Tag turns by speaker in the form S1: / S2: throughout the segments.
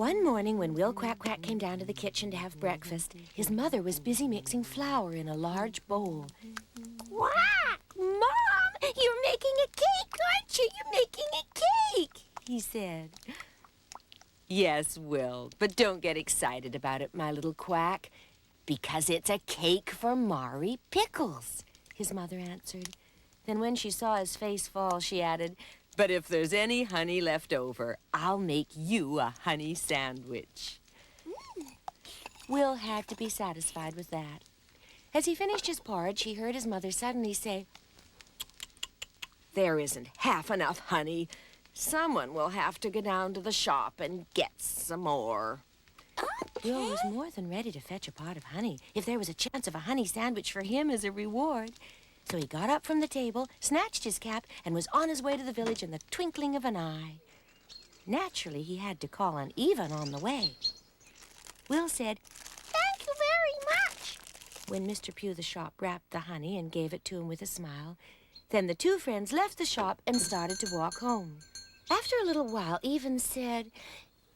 S1: One morning when Will Cwac came down to the kitchen to have breakfast, his mother was busy mixing flour in a large bowl.
S2: Quack! Mom, you're making a cake, aren't you? You're making a cake,
S1: he said. Yes, Will, but don't get excited about it, my little Cwac, because it's a cake for Mari Pickles, his mother answered. Then when she saw his face fall, she added, but if there's any honey left over, I'll make you a honey sandwich. Will had to be satisfied with that. As he finished his porridge, he heard his mother suddenly say, there isn't half enough honey. Someone will have to go down to the shop and get some more.
S2: Okay.
S1: Will was more than ready to fetch a pot of honey if there was a chance of a honey sandwich for him as a reward. So he got up from the table, snatched his cap, and was on his way to the village in the twinkling of an eye. Naturally, he had to call on Even on the way. Will said,
S2: thank you very much,
S1: when Mr. Pugh the shop wrapped the honey and gave it to him with a smile. Then the two friends left the shop and started to walk home. After a little while, Even said,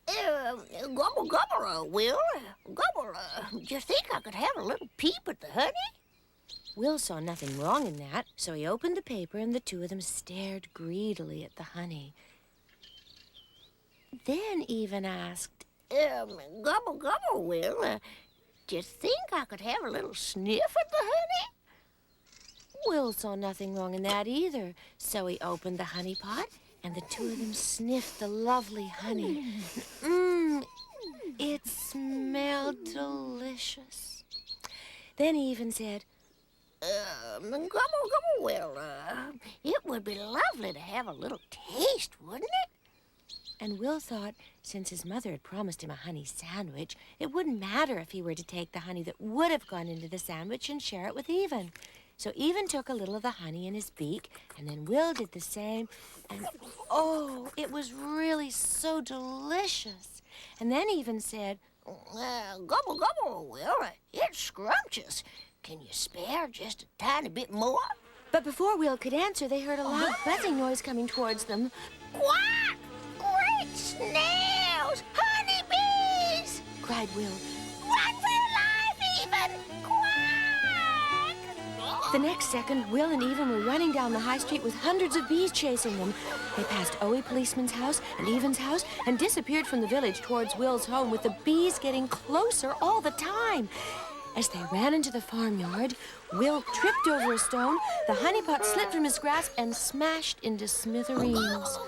S2: gobble, gobble, Will. Gobble, do you think I could have a little peep at the honey?
S1: Will saw nothing wrong in that, so he opened the paper and the two of them stared greedily at the honey. Then Even asked,
S2: gobble, gobble, Will. Do you think I could have a little sniff at the honey?
S1: Will saw nothing wrong in that either, so he opened the honey pot and the two of them sniffed the lovely honey. It smelled delicious. Then he even said,
S2: gobble, gobble, Will. It would be lovely to have a little taste, wouldn't it?
S1: And Will thought, since his mother had promised him a honey sandwich, it wouldn't matter if he were to take the honey that would have gone into the sandwich and share it with Even. So Even took a little of the honey in his beak, and then Will did the same, and oh, it was really so delicious. And then Even said,
S2: gobble, gobble, Will. It's scrumptious. Can you spare just a tiny bit more?
S1: But before Will could answer, they heard a loud buzzing noise coming towards them.
S2: Quack! Great snails! Honeybees!
S1: Cried Will.
S2: Run for your life, Even! Quack!
S1: The next second, Will and Even were running down the high street with hundreds of bees chasing them. They passed Owie Policeman's house and Even's house and disappeared from the village towards Will's home, with the bees getting closer all the time. As they ran into the farmyard, Will tripped over a stone, the honey pot slipped from his grasp and smashed into smithereens.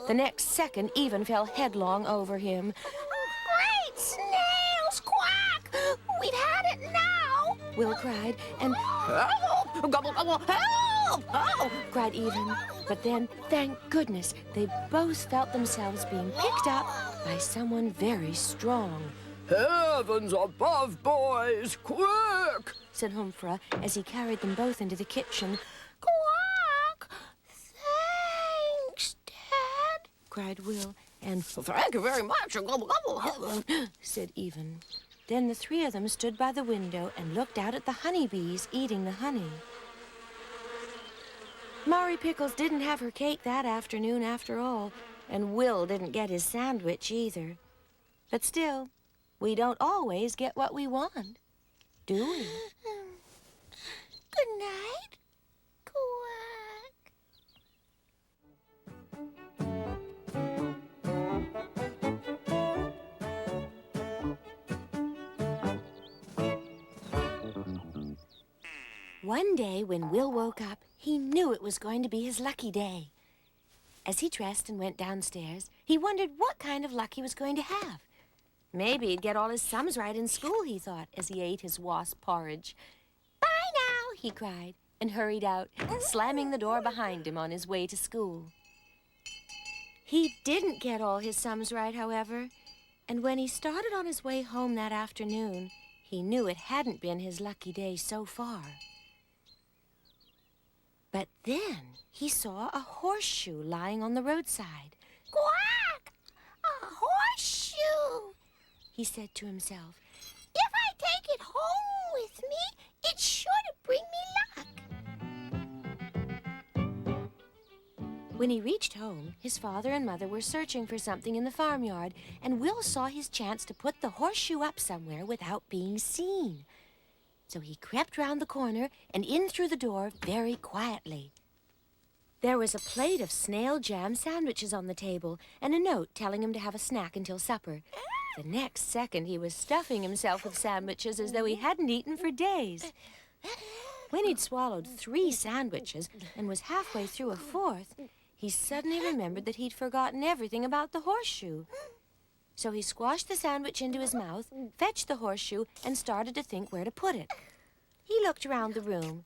S1: The next second, Even fell headlong over him.
S2: Great snails! Quack! We've had it now!
S1: Will cried, and
S2: Help! Gobble, gobble, help!
S1: "Oh!" cried Even. But then, thank goodness, they both felt themselves being picked up by someone very strong.
S3: Heavens above, boys, quick!
S1: Said Humphrey as he carried them both into the kitchen.
S2: Quack! Thanks, Dad!
S1: Cried Will, and
S2: Thank you very much, gobble, gobble.
S1: said Even. Then the three of them stood by the window and looked out at the honeybees eating the honey. Mari Pickles didn't have her cake that afternoon after all, and Will didn't get his sandwich either. But still, we don't always get what we want, do we?
S2: Good night, Quack.
S1: One day when Will woke up, he knew it was going to be his lucky day. As he dressed and went downstairs, he wondered what kind of luck he was going to have. Maybe he'd get all his sums right in school, he thought, as he ate his wasp porridge. Bye now, he cried, and hurried out, slamming the door behind him on his way to school. He didn't get all his sums right, however, and when he started on his way home that afternoon, he knew it hadn't been his lucky day so far. But then he saw a horseshoe lying on the roadside.
S2: Quack! A horseshoe!
S1: He said to himself.
S2: If I take it home with me, it's sure to bring me luck.
S1: When he reached home, his father and mother were searching for something in the farmyard, and Will saw his chance to put the horseshoe up somewhere without being seen. So he crept round the corner and in through the door very quietly. There was a plate of snail jam sandwiches on the table and a note telling him to have a snack until supper. The next second, he was stuffing himself with sandwiches as though he hadn't eaten for days. When he'd swallowed 3 sandwiches and was halfway through a 4th, he suddenly remembered that he'd forgotten everything about the horseshoe. So he squashed the sandwich into his mouth, fetched the horseshoe, and started to think where to put it. He looked around the room.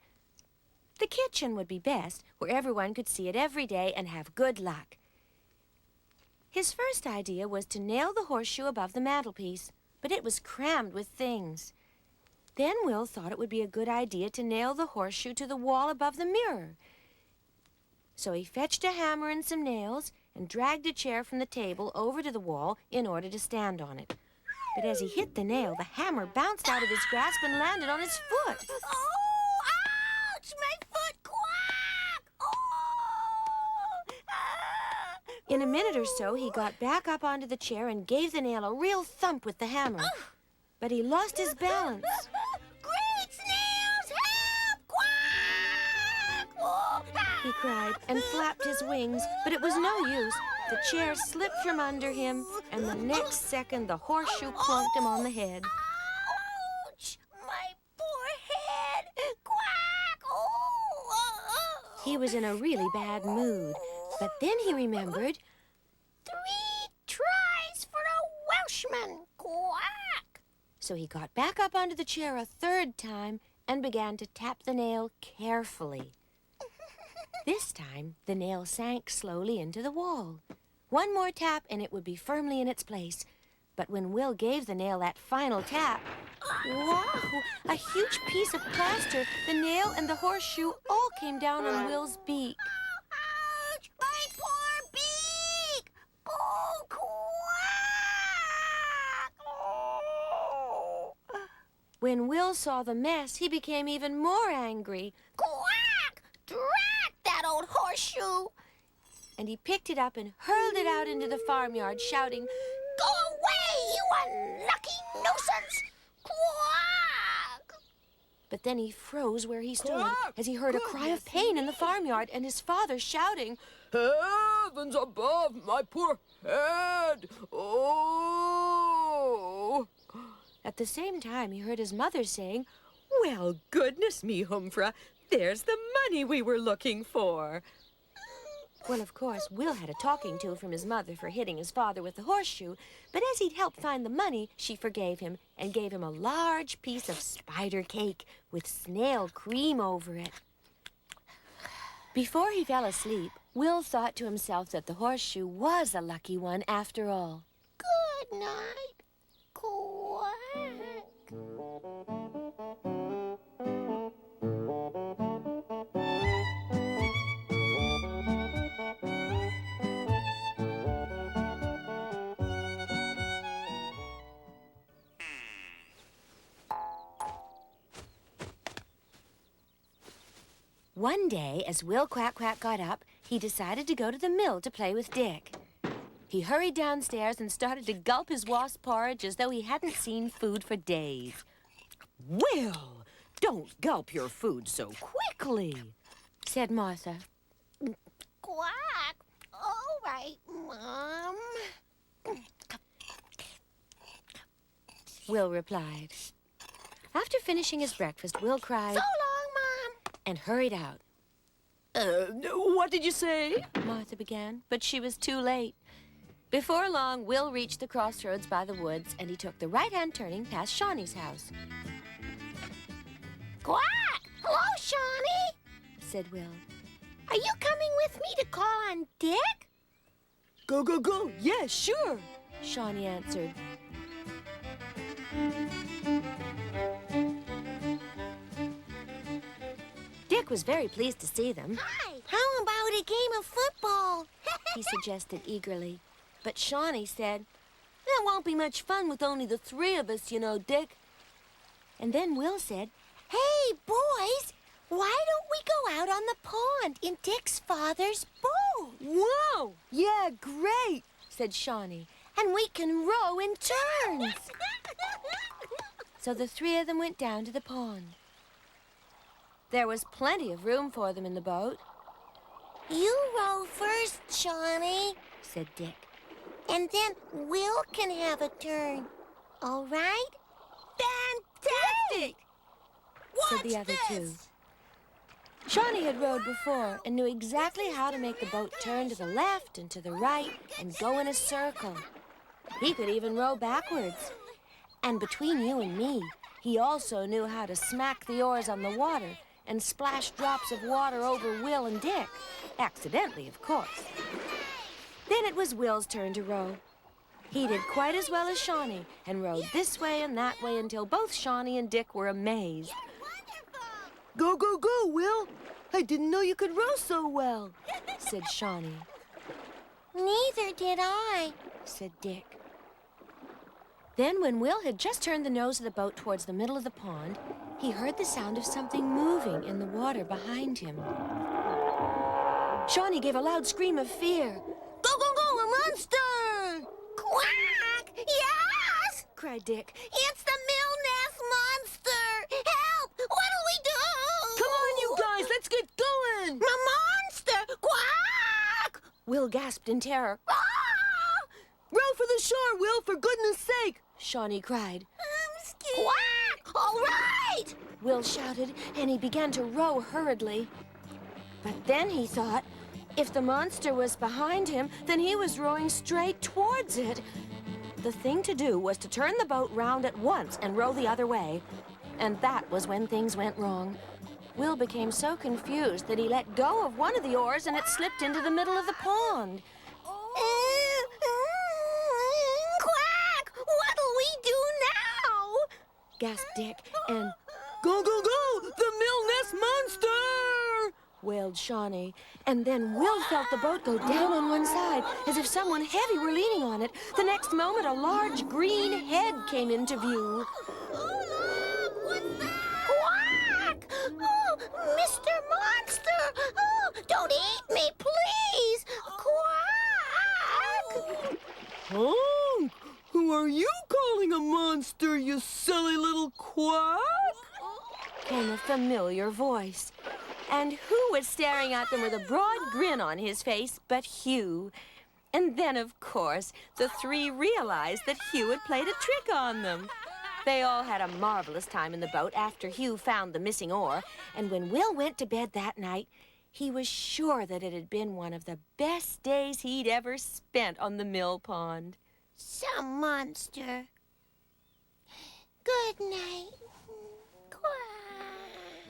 S1: The kitchen would be best, where everyone could see it every day and have good luck. His first idea was to nail the horseshoe above the mantelpiece, but it was crammed with things. Then Will thought it would be a good idea to nail the horseshoe to the wall above the mirror. So he fetched a hammer and some nails and dragged a chair from the table over to the wall in order to stand on it. But as he hit the nail, the hammer bounced out of his grasp and landed on his foot.
S2: Oh, ouch! My foot! Quack! Oh! Ah!
S1: In a minute or so, he got back up onto the chair and gave the nail a real thump with the hammer. But he lost his balance.
S2: Great snails! Help! Quack! Oh!
S1: He cried and flapped his wings, but it was no use. The chair slipped from under him, and the next second the horseshoe plonked him on the head.
S2: Ouch! My poor head! Quack! Oh!
S1: He was in a really bad mood, but then he remembered
S2: 3 tries for a Welshman! Quack!
S1: So he got back up onto the chair a 3rd time and began to tap the nail carefully. This time, the nail sank slowly into the wall. One more tap and it would be firmly in its place. But when Will gave the nail that final tap, wow! A huge piece of plaster, the nail and the horseshoe all came down on Will's beak.
S2: Ouch! My poor beak! Oh, quack! Oh!
S1: When Will saw the mess, he became even more angry.
S2: Quack! Drat that old horseshoe!
S1: And he picked it up and hurled it out into the farmyard, shouting,
S2: Go away, you unlucky nuisance! Quack!
S1: But then he froze where he stood
S3: Quack!
S1: as he heard a cry of pain in the farmyard and his father shouting,
S3: Heavens above, my poor head! Oh!
S1: At the same time, he heard his mother saying,
S4: Well, goodness me, Humfra, there's the money we were looking for.
S1: Well, of course, Will had a talking to from his mother for hitting his father with the horseshoe, but as he'd helped find the money, she forgave him and gave him a large piece of spider cake with snail cream over it. Before he fell asleep, Will thought to himself that the horseshoe was a lucky one after all.
S2: Good night, Quack.
S1: One day, as Will Quack Quack got up, he decided to go to the mill to play with Dick. He hurried downstairs and started to gulp his wasp porridge as though he hadn't seen food for days.
S4: Will, don't gulp your food so quickly,
S1: said Martha.
S2: Quack. All right, Mom.
S1: Will replied. After finishing his breakfast, Will cried
S2: So long, Mom.
S1: and hurried out.
S4: What did you say?
S1: Martha began, but she was too late. Before long, Will reached the crossroads by the woods, and he took the right-hand turning past Shawnee's house.
S2: Quack. Hello, Shawnee.
S1: Said Will.
S2: Are you coming with me to call on Dick?
S4: Go, go, go. Yes, sure.
S1: Shawnee answered. Dick was very pleased to see them.
S2: Hi. How about a game of football?
S1: He suggested eagerly. But Shawnee said, There won't be much fun with only the 3 of us, you know, Dick. And then Will said,
S2: Hey, boys, why don't we go out on the pond in Dick's father's boat?
S4: Whoa! Yeah, great, said Shawnee.
S1: And we can row in turns. So the three of them went down to the pond. There was plenty of room for them in the boat,
S2: You row first, Shawnee,
S1: said Dick.
S2: and then Will can have a turn. All right?
S1: Fantastic! Said the other two. Shawnee had rowed before and knew exactly how to make the boat turn to the left and to the right and go in a circle. He could even row backwards. And between you and me, he also knew how to smack the oars on the water and splash drops of water over Will and Dick. Accidentally, of course. Then it was Will's turn to row. He did quite as well as Shawnee and rowed this way and that way until both Shawnee and Dick were amazed.
S4: Go, go, go, Will. I didn't know you could row so well,
S1: Said Shawnee.
S2: Neither did I.
S1: Said Dick. Then when Will had just turned the nose of the boat towards the middle of the pond, he heard the sound of something moving in the water behind him. Shawnee gave a loud scream of fear.
S2: Go, go, go, a monster! Quack! Yes!
S1: Cried Dick.
S2: It's the Ness monster! Help! What'll we do?
S4: Come on, you guys, let's get going.
S2: A monster! Quack!
S1: Will gasped in terror.
S2: Ah!
S4: Row for the shore, Will, for goodness sake.
S1: Shawnee cried.
S2: I'm scared. Quack! All right!
S1: Will shouted, and he began to row hurriedly. But then he thought, if the monster was behind him, then he was rowing straight towards it. The thing to do was to turn the boat round at once and row the other way. And that was when things went wrong. Will became so confused that he let go of one of the oars and it slipped into the middle of the pond.
S2: Quack! What'll we do now?
S1: Gasped Dick, and
S4: Go, go, go, the Ness monster!
S1: wailed Shawnee. And then Will felt the boat go down on one side, as if someone heavy were leaning on it. The next moment, a large green head came into view.
S2: Oh, look! What's that? Quack! Oh, Mr. Monster! Oh, don't eat me, please! Quack!
S4: Oh, who are you calling a monster, you silly little quack?
S1: Came a familiar voice. And who was staring at them with a broad grin on his face but Hugh? And then, of course, the three realized that Hugh had played a trick on them. They all had a marvelous time in the boat after Hugh found the missing oar, and when Will went to bed that night, he was sure that it had been one of the best days he'd ever spent on the mill pond.
S2: Some monster. Good night. Quack.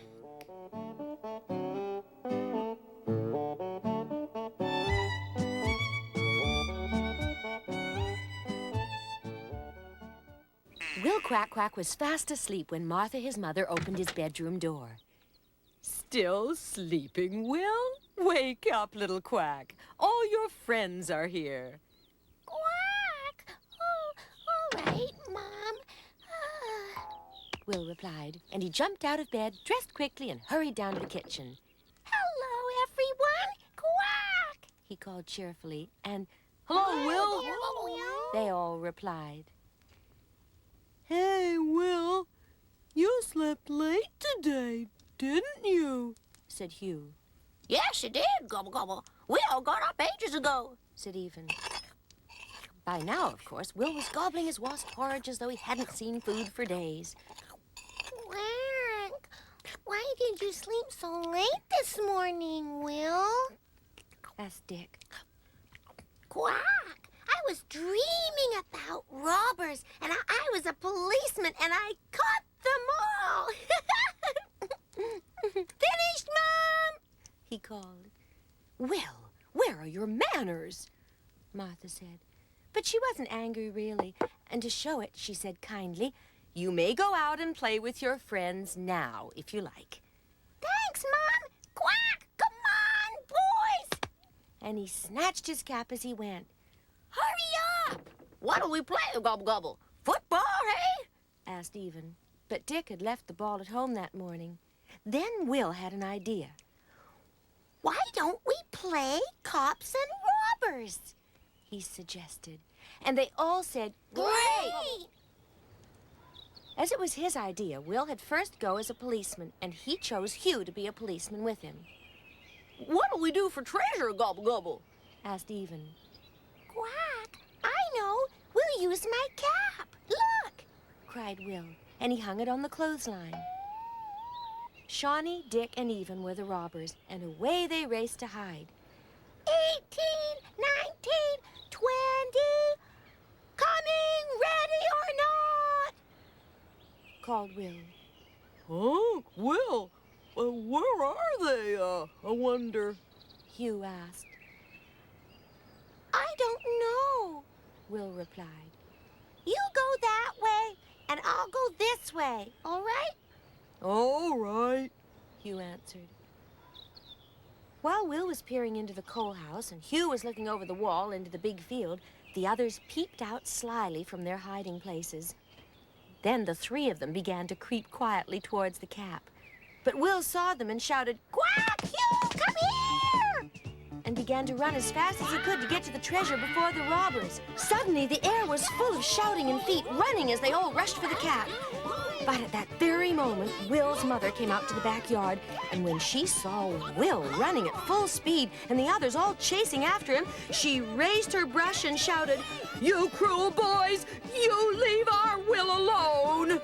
S1: Will Cwac was fast asleep when Martha, his mother, opened his bedroom door.
S4: Still sleeping, Will? Wake up, little quack. All your friends are here.
S2: Quack! Oh, all right, Mom.
S1: Will replied, and he jumped out of bed, dressed quickly, and hurried down to the kitchen.
S2: Hello, everyone. Quack!
S1: He called cheerfully, and
S4: Hello, Will.
S1: they all replied.
S4: Hey, Will. You slept late today, didn't you?
S1: Said Hugh.
S2: Yes, it did, Gobble Gobble. We all got up ages ago.
S1: Said Even. By now, of course, Will was gobbling his wasp porridge as though he hadn't seen food for days.
S2: Quack! Why did you sleep so late this morning, Will?
S1: Asked Dick.
S2: Quack! I was dreaming about robbers, and I was a policeman, and I caught them all. Finished, Mom!
S1: He called. Will, where are your manners? Martha said. But she wasn't angry, really. And to show it, she said kindly, you may go out and play with your friends now, if you like.
S2: Thanks, Mom! Quack! Come on, boys!
S1: And he snatched his cap as he went.
S2: Hurry up! What'll we play, Gobble Gobble? Football, hey?
S1: Asked Even. But Dick had left the ball at home that morning. Then Will had an idea.
S2: Why don't we play cops and robbers?
S1: He suggested. And they all said,
S2: Great!
S1: As it was his idea, Will had first go as a policeman, and he chose Hugh to be a policeman with him.
S3: What'll we do for treasure, Gobble Gobble?
S1: Asked Even.
S2: Quack, I know. We'll use my cap. Look!
S1: Cried Will, and he hung it on the clothesline. Shawnee, Dick, and Even were the robbers, and away they raced to hide.
S2: 18, 19, 20. Coming, ready or not?
S1: Called Will.
S3: Oh, Will, where are they, I wonder?
S1: Hugh asked.
S2: I don't know.
S1: Will replied.
S2: You go that way, and I'll go this way, all right?
S3: All right.
S1: Hugh answered. While Will was peering into the coal house and Hugh was looking over the wall into the big field, the others peeped out slyly from their hiding places. Then the three of them began to creep quietly towards the cap. But Will saw them and shouted,
S2: Quack, Hugh, come here!
S1: and began to run as fast as he could to get to the treasure before the robbers. Suddenly, the air was full of shouting and feet running as they all rushed for the cap. But at that very moment, Will's mother came out to the backyard, and when she saw Will running at full speed and the others all chasing after him, she raised her brush and shouted,
S3: You cruel boys! You leave our Will alone!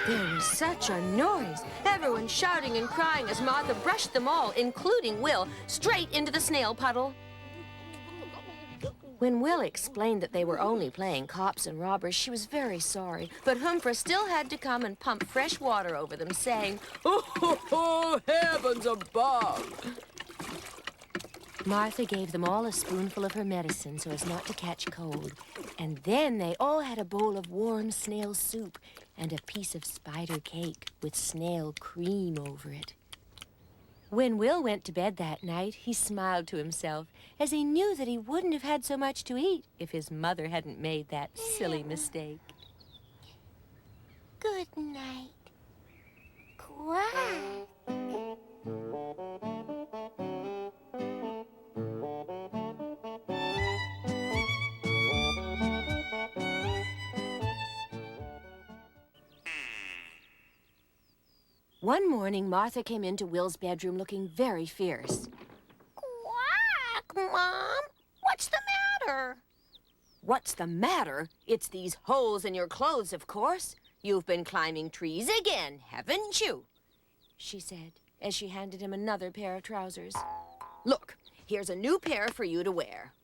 S1: There was such a noise, everyone shouting and crying as Martha brushed them all, including Will, straight into the snail puddle. When Will explained that they were only playing cops and robbers, she was very sorry, but Humphrey still had to come and pump fresh water over them, saying,
S3: Oh, heavens above!
S1: Martha gave them all a spoonful of her medicine so as not to catch cold, and then they all had a bowl of warm snail soup and a piece of spider cake with snail cream over it. When Will went to bed that night, he smiled to himself as he knew that he wouldn't have had so much to eat if his mother hadn't made that silly mistake.
S2: Good night. Quack.
S1: One morning, Martha came into Will's bedroom looking very fierce.
S2: Quack, Mom. What's the matter?
S1: What's the matter? It's these holes in your clothes, of course. You've been climbing trees again, haven't you? She said, as she handed him another pair of trousers. Look, here's a new pair for you to wear.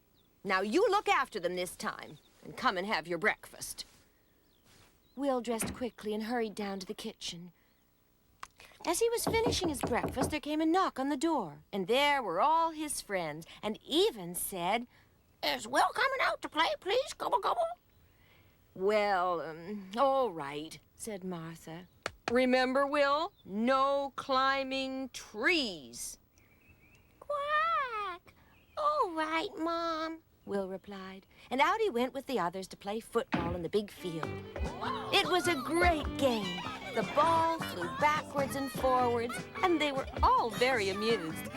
S1: Now you look after them this time, and come and have your breakfast. Will dressed quickly and hurried down to the kitchen. As he was finishing his breakfast, there came a knock on the door, and there were all his friends, and Even said,
S2: Is Will coming out to play, please? Gobble, gobble.
S1: Well, all right, said Martha. Remember, Will, no climbing trees.
S2: Quack. All right, Mom.
S1: Will replied, and out he went with the others to play football in the big field. It was a great game. The ball flew backwards and forwards, and they were all very amused.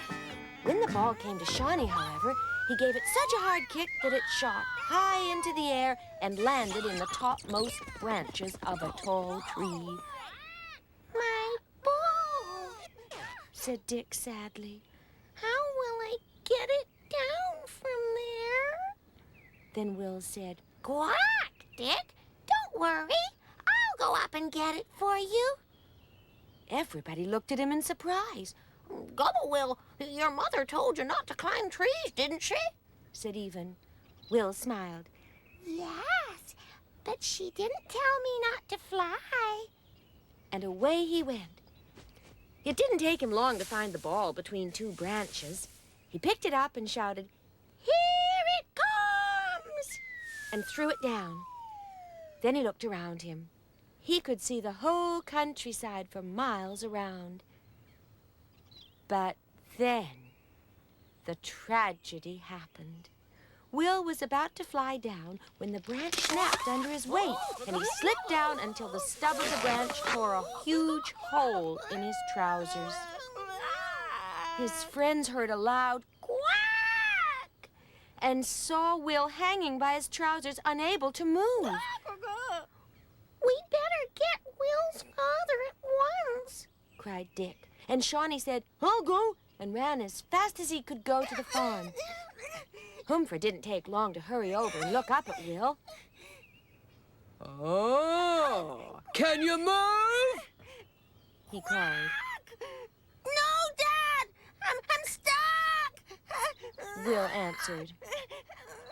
S1: When the ball came to Shawnee, however, he gave it such a hard kick that it shot high into the air and landed in the topmost branches of a tall tree.
S2: My ball,
S1: Said Dick sadly.
S2: How will I get it down from there?
S1: Then Will said,
S2: Quack, Dick. Don't worry. I'll go up and get it for you.
S1: Everybody looked at him in surprise.
S2: Gobble, Will, your mother told you not to climb trees, didn't she?
S1: Said Even. Will smiled.
S2: Yes, but she didn't tell me not to fly.
S1: And away he went. It didn't take him long to find the ball between two branches. He picked it up and shouted,
S2: Here it comes!
S1: and threw it down. Then he looked around him. He could see the whole countryside for miles around. But then the tragedy happened. Will was about to fly down when the branch snapped under his weight, and he slipped down until the stub of the branch tore a huge hole in his trousers. His friends heard a loud quack and saw Will hanging by his trousers, unable to move.
S2: We'd better get Will's father at once,
S1: cried Dick. And Shawnee said, "I'll go," and ran as fast as he could go to the farm. Humphrey didn't take long to hurry over and look up at Will.
S3: Oh, can you move?
S1: He called.
S2: No, Dad! I'm stuck!
S1: Will answered.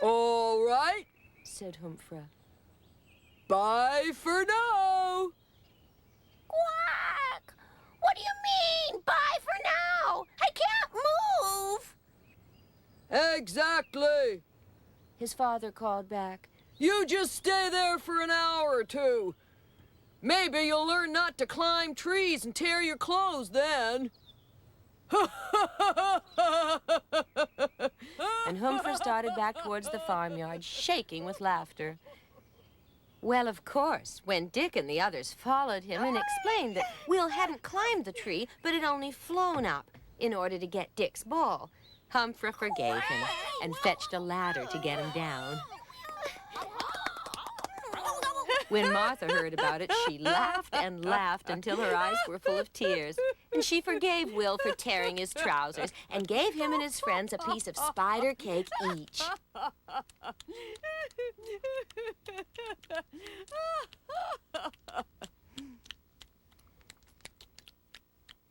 S3: All right,
S1: Said Humphrey.
S3: bye for now.
S2: Quack! What do you mean, bye for now? I can't move!
S3: Exactly.
S1: His father called back.
S3: You just stay there for an hour or two. Maybe you'll learn not to climb trees and tear your clothes then.
S1: And Humphrey started back towards the farmyard, shaking with laughter. Well, of course, when Dick and the others followed him and explained that Will hadn't climbed the tree, but had only flown up in order to get Dick's ball, Humphrey forgave him and fetched a ladder to get him down. When Martha heard about it, she laughed and laughed until her eyes were full of tears. And she forgave Will for tearing his trousers and gave him and his friends a piece of spider cake each.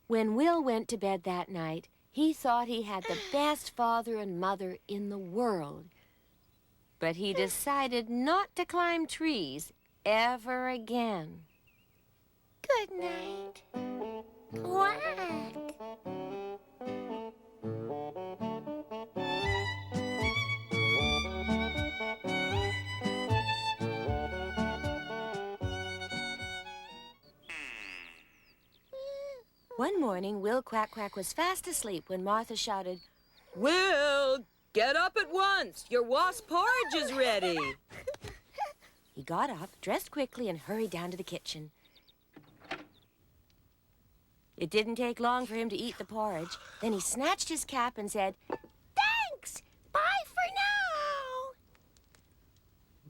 S1: When Will went to bed that night, he thought he had the best father and mother in the world. But he decided not to climb trees ever again.
S2: Good night. Quack!
S1: One morning, Will Quack Quack was fast asleep when Martha shouted,
S3: Will, get up at once. Your wasp porridge is ready.
S1: He got up, dressed quickly, and hurried down to the kitchen. It didn't take long for him to eat the porridge. Then he snatched his cap and said,
S2: Thanks! Bye for now!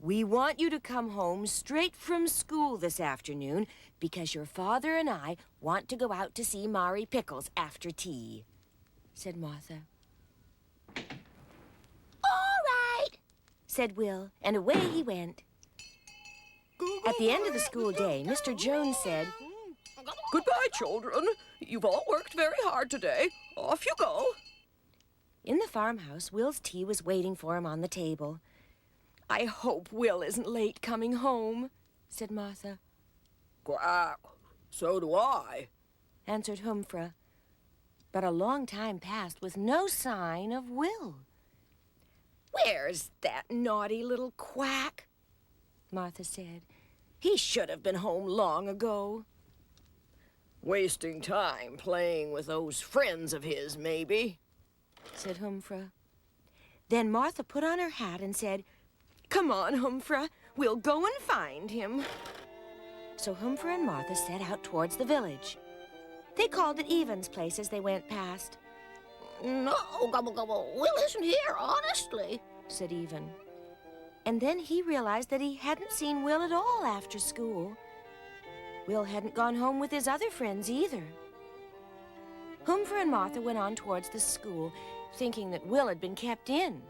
S1: "We want you to come home straight from school this afternoon because your father and I want to go out to see Mari Pickles after tea," said Martha.
S2: All right!
S1: Said Will, and away he went. At the end of the school day, Mr. Jones said,
S3: Goodbye, children. You've all worked very hard today. Off you go.
S1: In the farmhouse, Will's tea was waiting for him on the table. "I hope Will isn't late coming home," said Martha.
S3: Quack. So do I.
S1: Answered Humphrey. But a long time passed with no sign of Will. "Where's that naughty little Quack?" Martha said. "He should have been home long ago."
S3: Wasting time playing with those friends of his, maybe.
S1: Said Humphrey. Then Martha put on her hat and said, "Come on, Humphrey, we'll go and find him." So Humphrey and Martha set out towards the village. They called at Evan's place as they went past.
S2: No, Gobble Gobble, Will isn't here, honestly.
S1: Said Evan. And then he realized that he hadn't seen Will at all after school. Will hadn't gone home with his other friends either. Humphrey and Martha went on towards the school, thinking that Will had been kept in.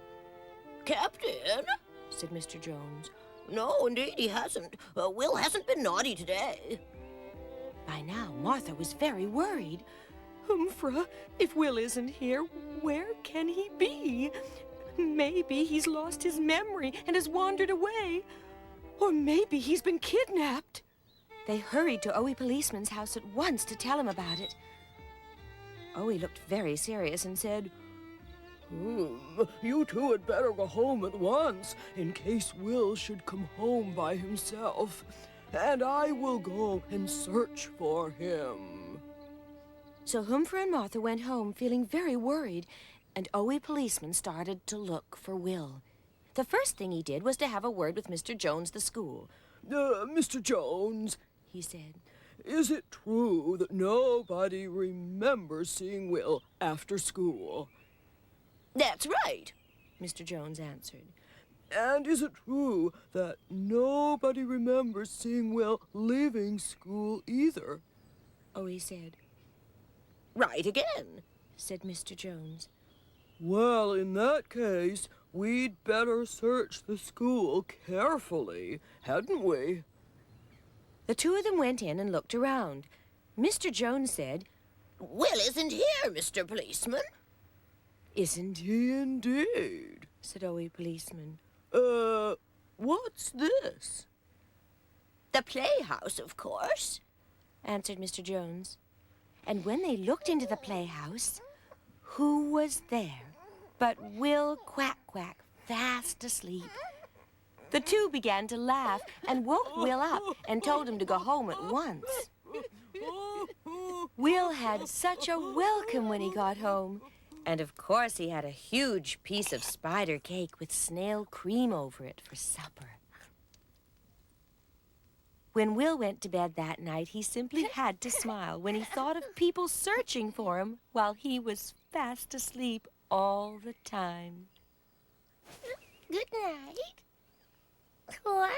S2: Kept in?
S1: Said Mr. Jones.
S2: No, indeed he hasn't. Will hasn't been naughty today.
S1: By now, Martha was very worried. "Humphrey, if Will isn't here, where can he be? Maybe he's lost his memory and has wandered away. Or maybe he's been kidnapped." They hurried to Owie Policeman's house at once to tell him about it. Owie looked very serious and said,
S3: You two had better go home at once, in case Will should come home by himself. And I will go and search for him.
S1: So Humphrey and Martha went home feeling very worried, and Owie Policeman started to look for Will. The first thing he did was to have a word with Mr. Jones, the school.
S3: Mr. Jones,
S1: He said,
S3: is it true that nobody remembers seeing Will after school?
S1: That's right, Mr. Jones answered.
S3: And is it true that nobody remembers seeing Will leaving school either?
S1: Owie said. Right again, said Mr. Jones.
S3: Well, in that case, we'd better search the school carefully, hadn't we?
S1: The two of them went in and looked around. Mr. Jones said,
S2: Will isn't here, Mr. Policeman.
S1: Isn't
S3: He indeed.
S1: said Owie Policeman.
S3: What's this?
S2: The playhouse, of course.
S1: Answered Mr. Jones. And when they looked into the playhouse, who was there but Will Cwac, fast asleep? The two began to laugh and woke Will up and told him to go home at once. Will had such a welcome when he got home. And of course he had a huge piece of spider cake with snail cream over it for supper. When Will went to bed that night, he simply had to smile when he thought of people searching for him while he was fast asleep all the time.
S2: Good night. Quack.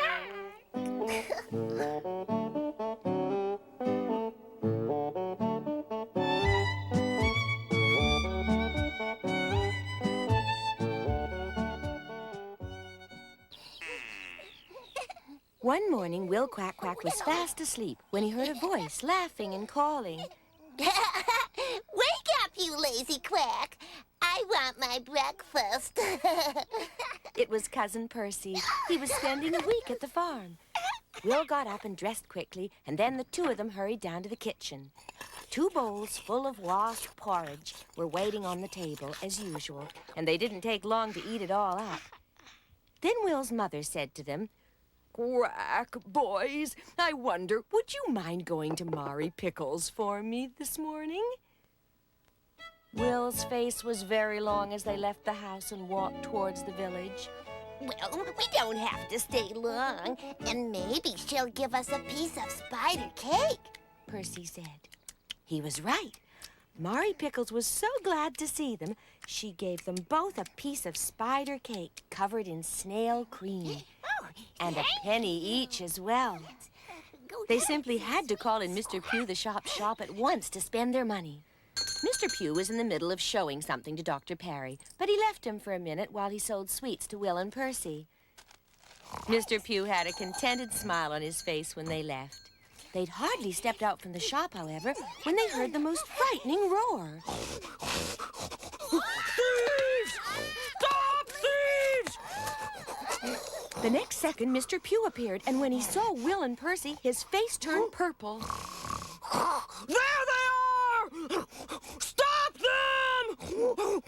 S1: One morning, Will Cwac was fast asleep when he heard a voice laughing and calling.
S2: Wake up, you lazy quack. I want my breakfast.
S1: It was Cousin Percy. He was spending a week at the farm. Will got up and dressed quickly, and then the two of them hurried down to the kitchen. 2 bowls full of wasp porridge were waiting on the table, as usual, and they didn't take long to eat it all up. Then Will's mother said to them, "Quack, boys, I wonder, would you mind going to Mari Pickles for me this morning?" Will's face was very long as they left the house and walked towards the village.
S2: Well, we don't have to stay long, and maybe she'll give us a piece of spider cake.
S1: Percy said. He was right. Mari Pickles was so glad to see them, she gave them both a piece of spider cake covered in snail cream, and a penny each as well. They simply had to call in Mr. Pugh, the shop at once to spend their money. Mr. Pugh was in the middle of showing something to Dr. Parry, but he left him for a minute while he sold sweets to Will and Percy. Mr. Pugh had a contented smile on his face when they left. They'd hardly stepped out from the shop, however, when they heard the most frightening roar.
S3: Thieves! Stop, thieves!
S1: The next second, Mr. Pugh appeared, and when he saw Will and Percy, his face turned purple.
S3: There they are! Stop them!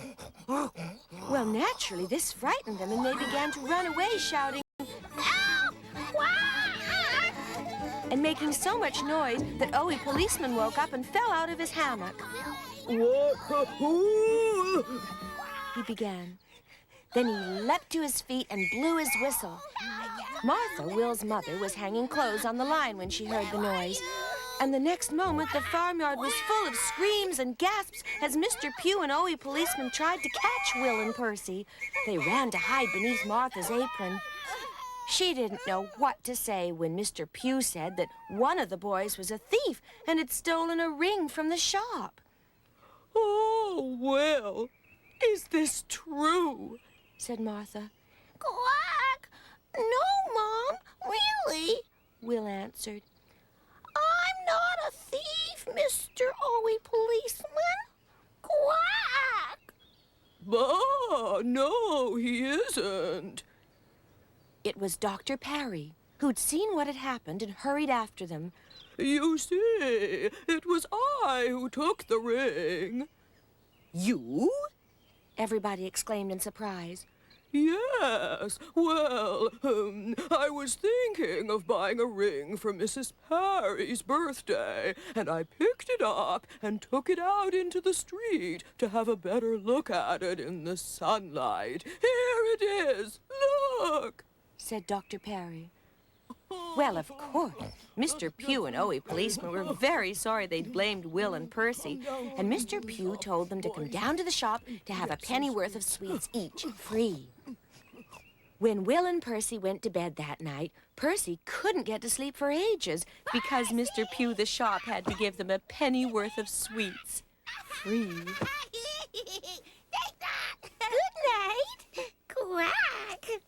S1: Well, naturally, this frightened them, and they began to run away, shouting and making so much noise that Owie Policeman woke up and fell out of his hammock.
S3: What?
S1: He began. Then he leapt to his feet and blew his whistle. Martha, Will's mother, was hanging clothes on the line when she heard the noise. And the next moment, the farmyard was full of screams and gasps as Mr. Pugh and Owie Policeman tried to catch Will and Percy. They ran to hide beneath Martha's apron. She didn't know what to say when Mr. Pugh said that one of the boys was a thief and had stolen a ring from the shop.
S3: Oh, Will, is this true?
S1: Said Martha.
S2: Quack! No, Mom, really?
S1: Will answered.
S2: I'm not a thief, Mr. Owie Policeman. Quack!
S3: Bah, no, he isn't.
S1: It was Dr. Parry, who'd seen what had happened and hurried after them.
S3: You see, it was I who took the ring.
S1: You? Everybody exclaimed in surprise.
S3: Yes, well, I was thinking of buying a ring for Mrs. Parry's birthday, and I picked it up and took it out into the street to have a better look at it in the sunlight. Here it is, look!
S1: Said Dr. Parry. Well, of course, Mr. Pugh and Owie policeman were very sorry they'd blamed Will and Percy, and Mr. Pugh told them to come down to the shop to have a pennyworth of sweets each, free. When Will and Percy went to bed that night, Percy couldn't get to sleep for ages because Mr. Pugh the shop had to give them a pennyworth of sweets, free.
S2: Good night, Cwac.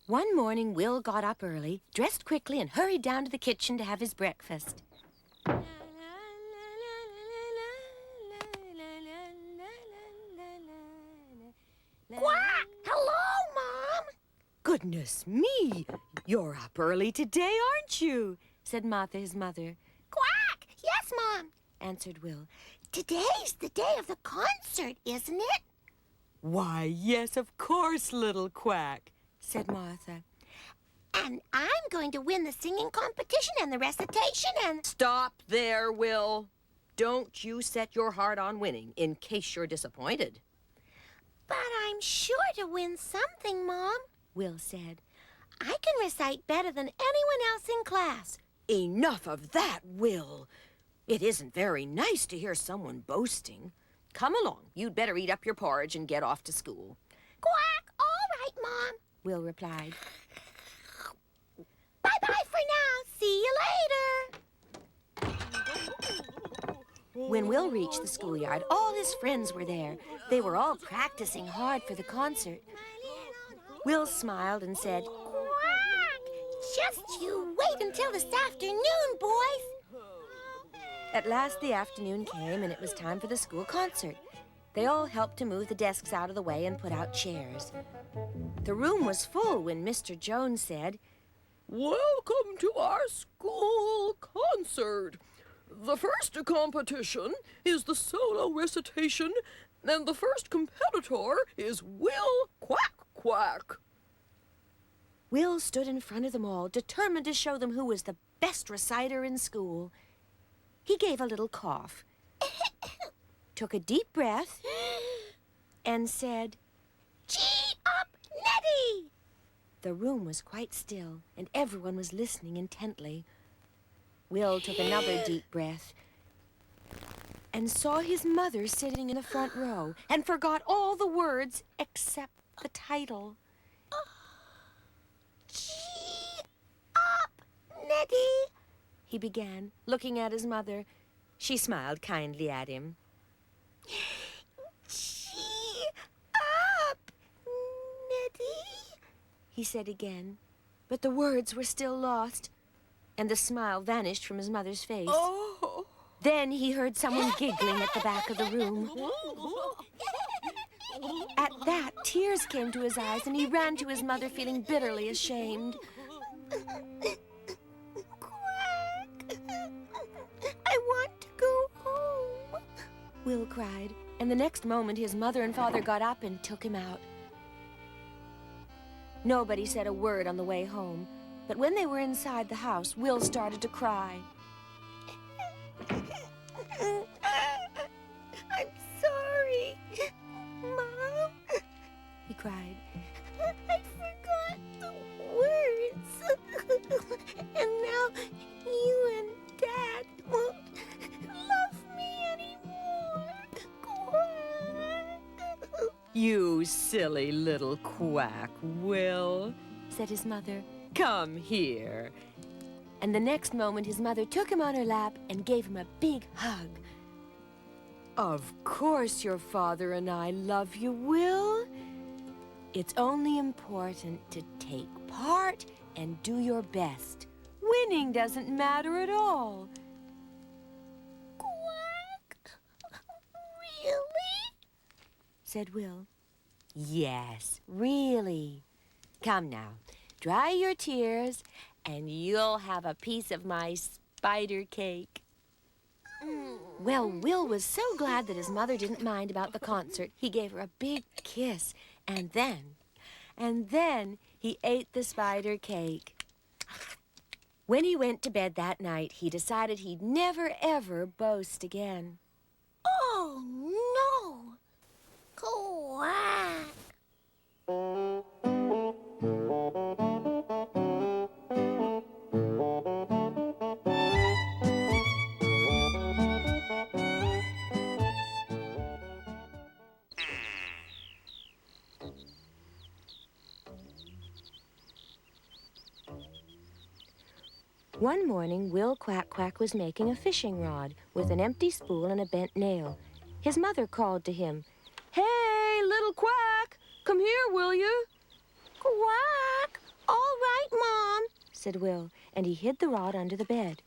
S1: One morning, Will got up early, dressed quickly, and hurried down to the kitchen to have his breakfast.
S2: Cwac, hello, Mom.
S1: Goodness me! You're up early today, aren't you? Said Martha, his mother.
S2: Cwac, yes, Mom,
S1: Answered Will.
S2: today's the day of the concert, isn't it?
S4: Why, yes, of course, little Cwac.
S1: Said Martha.
S2: And I'm going to win the singing competition and the recitation and...
S4: Stop there, Will. Don't you set your heart on winning in case you're disappointed.
S2: But I'm sure to win something, Mom.
S1: Will said.
S2: I can recite better than anyone else in class.
S4: Enough of that, Will. It isn't very nice to hear someone boasting. Come along. You'd better eat up your porridge and get off to school.
S2: Cwac, all right, Mom.
S1: Will replied.
S2: Bye-bye for now. See you later.
S1: When Will reached the schoolyard, all his friends were there. They were all practicing hard for the concert. Will smiled and said,
S2: Cwac, just you wait until this afternoon, boys.
S1: At last the afternoon came and it was time for the school concert. They all helped to move the desks out of the way and put out chairs. The room was full when Mr. Jones said,
S3: Welcome to our school concert. The first competition is the solo recitation, and the first competitor is Will Cwac.
S1: Will stood in front of them all, determined to show them who was the best reciter in school. He gave a little cough, took a deep breath, and said,
S2: Gee up, Nettie!
S1: The room was quite still, and everyone was listening intently. Will took another deep breath and saw his mother sitting in the front row and forgot all the words except the title.
S2: Gee up, Nettie!
S1: He began, looking at his mother. She smiled kindly at him.
S2: Gee up, Nettie!
S1: He said again, but the words were still lost, and the smile vanished from his mother's face.
S3: Oh.
S1: Then he heard someone giggling at the back of the room. At that, tears came to his eyes, and he ran to his mother feeling bitterly ashamed.
S2: Cwac, I want to go home.
S1: Will cried, and the next moment his mother and father got up and took him out. Nobody said a word on the way home, but when they were inside the house, Will started to cry.
S2: I'm sorry, Mom.
S1: He cried.
S2: I forgot the words. And now you and Dad won't love me anymore. Cwac.
S4: You silly little Cwac, Will,
S1: Said his mother.
S4: come here.
S1: And the next moment his mother took him on her lap and gave him a big hug. Of course your father and I love you, Will. It's only important to take part and do your best. Winning doesn't matter at all.
S2: Cwac. Really?
S1: Said Will. Yes, really. Come now, dry your tears, and you'll have a piece of my spider cake. Well, Will was so glad that his mother didn't mind about the concert, he gave her a big kiss, and then he ate the spider cake. When he went to bed that night, he decided he'd never, ever boast again.
S2: Oh, no. Quack.
S1: One morning, Will Cwac was making a fishing rod with an empty spool and a bent nail. His mother called to him, "Hey, little Cwac, come here, will you?"
S2: Quack. All right, Mom,
S1: said Will, and he hid the rod under the bed.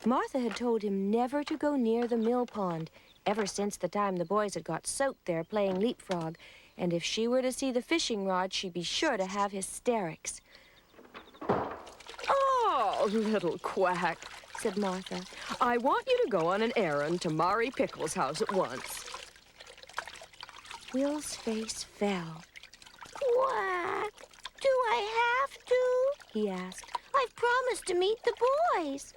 S1: Martha had told him never to go near the mill pond ever since the time the boys had got soaked there playing leapfrog, and if she were to see the fishing rod, she'd be sure to have hysterics.
S3: Oh, little Cwac,
S1: said Martha.
S3: I want you to go on an errand to Mari Pickle's house at once.
S1: Will's face fell.
S2: Quack. Do I have to?
S1: He asked.
S2: I've promised to meet the boys.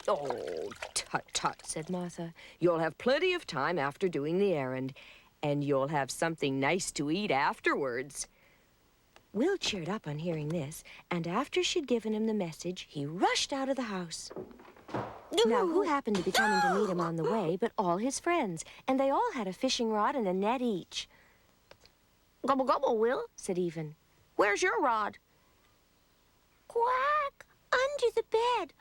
S3: Oh, tut-tut, said Martha. You'll have plenty of time after doing the errand, and you'll have something nice to eat afterwards.
S1: Will cheered up on hearing this, and after she'd given him the message, he rushed out of the house. Now, who happened to be coming to meet him on the way but all his friends, and they all had a fishing rod and a net each.
S2: Gobble, gobble, Will,
S1: said Even.
S2: Where's your rod? Quack, under the bed.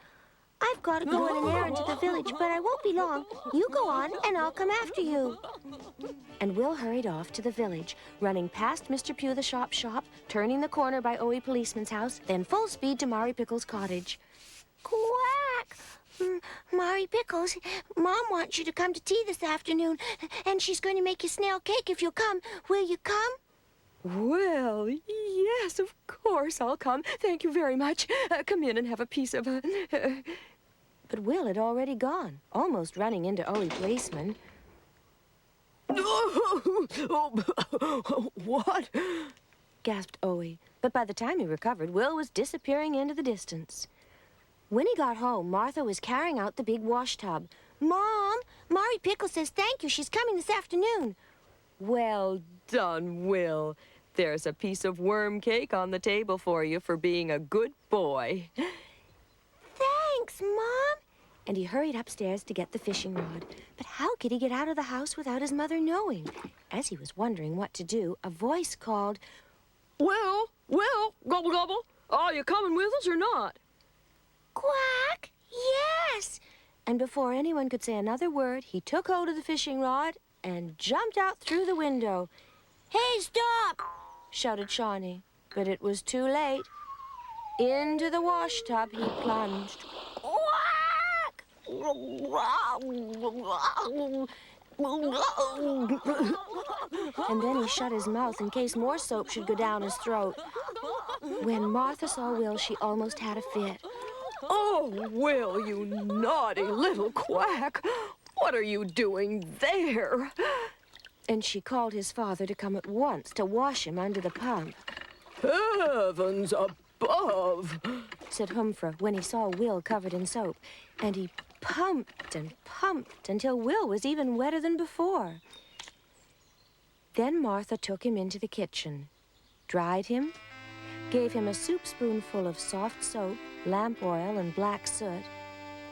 S2: I've got to go on an errand to the village, but I won't be long. You go on, and I'll come after you.
S1: And Will hurried off to the village, running past Mr. Pugh the shop, turning the corner by Owie Policeman's house, then full speed to Mari Pickle's cottage.
S2: Quack! Mari Pickles, Mom wants you to come to tea this afternoon, and she's going to make you snail cake if you'll come. Will you come?
S3: Well, yes, of course I'll come. Thank you very much. Come in and have a piece of a...
S1: But Will had already gone, almost running into Owie Policeman.
S3: What?
S1: Gasped Owie. But by the time he recovered, Will was disappearing into the distance. When he got home, Martha was carrying out the big wash tub.
S2: Mom, Mari Pickle says thank you. She's coming this afternoon.
S3: Well done, Will. There's a piece of worm cake on the table for you for being a good boy.
S2: Thanks, Mom.
S1: And he hurried upstairs to get the fishing rod. But how could he get out of the house without his mother knowing? As he was wondering what to do, a voice called,
S3: Will, gobble gobble, are you coming with us or not?
S2: Quack, yes.
S1: And before anyone could say another word, he took hold of the fishing rod and jumped out through the window.
S2: Hey, stop!
S1: Shouted Shawnee. But it was too late. Into the wash tub he plunged.
S2: Quack!
S1: And then he shut his mouth in case more soap should go down his throat. When Martha saw Will, she almost had a fit.
S3: Oh, Will, you naughty little Cwac. What are you doing there?
S1: And she called his father to come at once to wash him under the pump.
S3: Heavens above,
S1: said Humfra when he saw Will covered in soap. And he pumped and pumped until Will was even wetter than before. Then Martha took him into the kitchen, dried him, gave him a soup spoonful of soft soap, lamp oil, and black soot,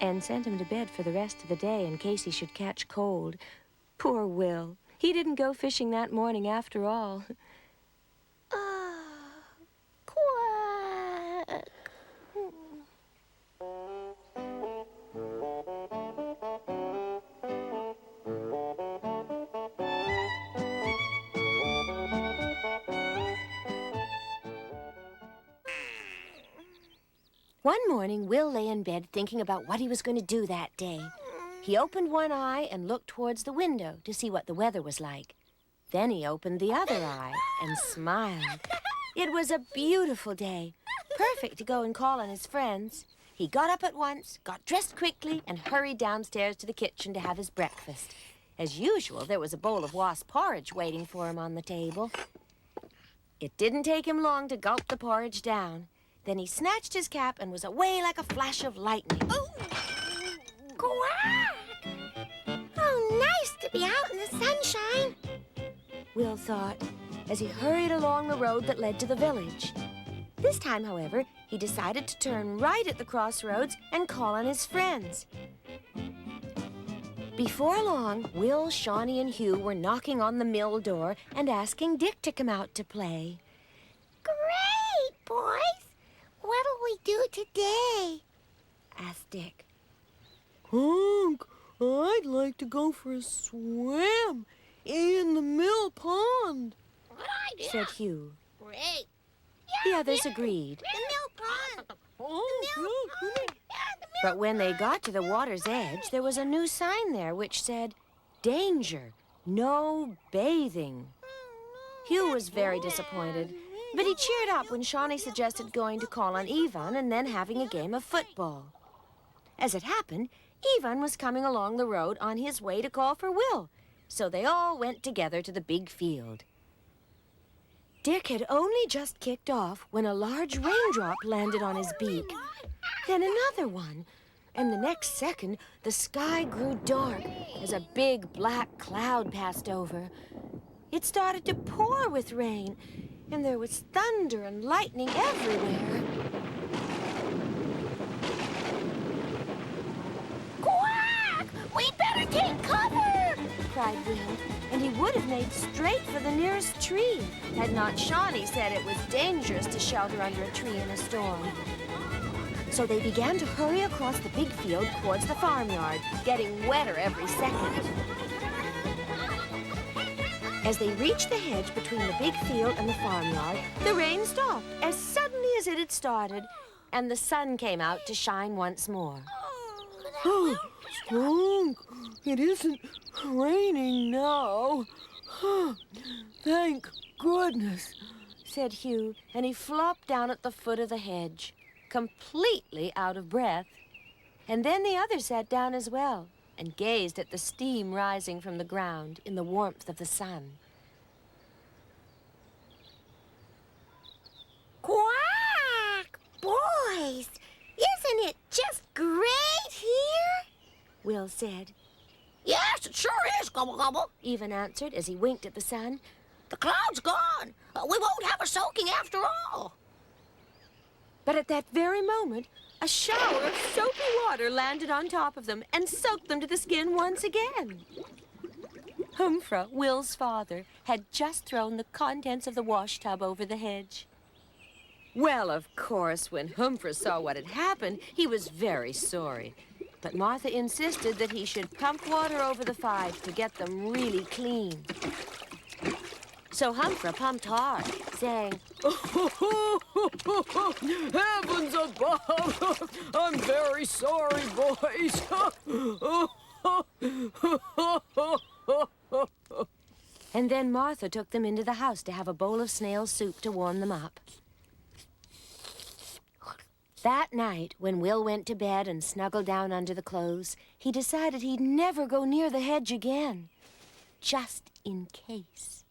S1: and sent him to bed for the rest of the day in case he should catch cold. Poor Will. He didn't go fishing that morning after all.
S2: Quack.
S1: One morning, Will lay in bed thinking about what he was going to do that day. He opened one eye and looked towards the window to see what the weather was like. Then he opened the other eye and smiled. It was a beautiful day, perfect to go and call on his friends. He got up at once, got dressed quickly, and hurried downstairs to the kitchen to have his breakfast. As usual, there was a bowl of wasp porridge waiting for him on the table. It didn't take him long to gulp the porridge down. Then he snatched his cap and was away like a flash of lightning.
S2: Quack! Oh, nice to be out in the sunshine.
S1: Will thought, as he hurried along the road that led to the village. This time, however, he decided to turn right at the crossroads and call on his friends. Before long, Will, Shawnee, and Hugh were knocking on the mill door and asking Dick to come out to play.
S2: Great, boys. What'll we do today?
S1: Asked Dick.
S3: Unc, I'd like to go for a swim in the mill pond,
S2: Good idea.
S1: Said Hugh.
S2: Great.
S1: The others agreed.
S2: The mill pond.
S1: But when they got to the water's edge, there was a new sign there which said, "Danger, no bathing." Hugh was very disappointed, but he cheered up when Shawnee suggested going to call on Ivan and then having a game of football. As it happened, Ivan was coming along the road on his way to call for Will, so they all went together to the big field. Dick had only just kicked off when a large raindrop landed on his beak. Then another one, and the next second, the sky grew dark as a big black cloud passed over. It started to pour with rain, and there was thunder and lightning everywhere.
S2: Quack! We better take cover!
S1: Cried Will, and he would have made straight for the nearest tree had not Shawnee said it was dangerous to shelter under a tree in a storm. So they began to hurry across the big field towards the farmyard, getting wetter every second. As they reached the hedge between the big field and the farmyard, the rain stopped as suddenly as it had started, and the sun came out to shine once more.
S3: Oh, Unc, it isn't raining now. Thank goodness.
S1: Said Hugh, and he flopped down at the foot of the hedge, completely out of breath. And then the others sat down as well and gazed at the steam rising from the ground in the warmth of the sun.
S2: Quack! Boys, isn't it just great here?
S1: Will said.
S2: Yes, it sure is, Gobble Gobble.
S1: Ivan answered as he winked at the sun.
S2: The cloud's gone. We won't have a soaking after all.
S1: But at that very moment, a shower of soapy water landed on top of them and soaked them to the skin once again. Humphrey, Will's father, had just thrown the contents of the wash tub over the hedge. Well, of course, when Humphrey saw what had happened, he was very sorry. But Martha insisted that he should pump water over the five to get them really clean. So Humphrey pumped hard, saying,
S3: Heavens above! I'm very sorry, boys.
S1: and then Martha took them into the house to have a bowl of snail soup to warm them up. That night, when Will went to bed and snuggled down under the clothes, he decided he'd never go near the hedge again, just in case.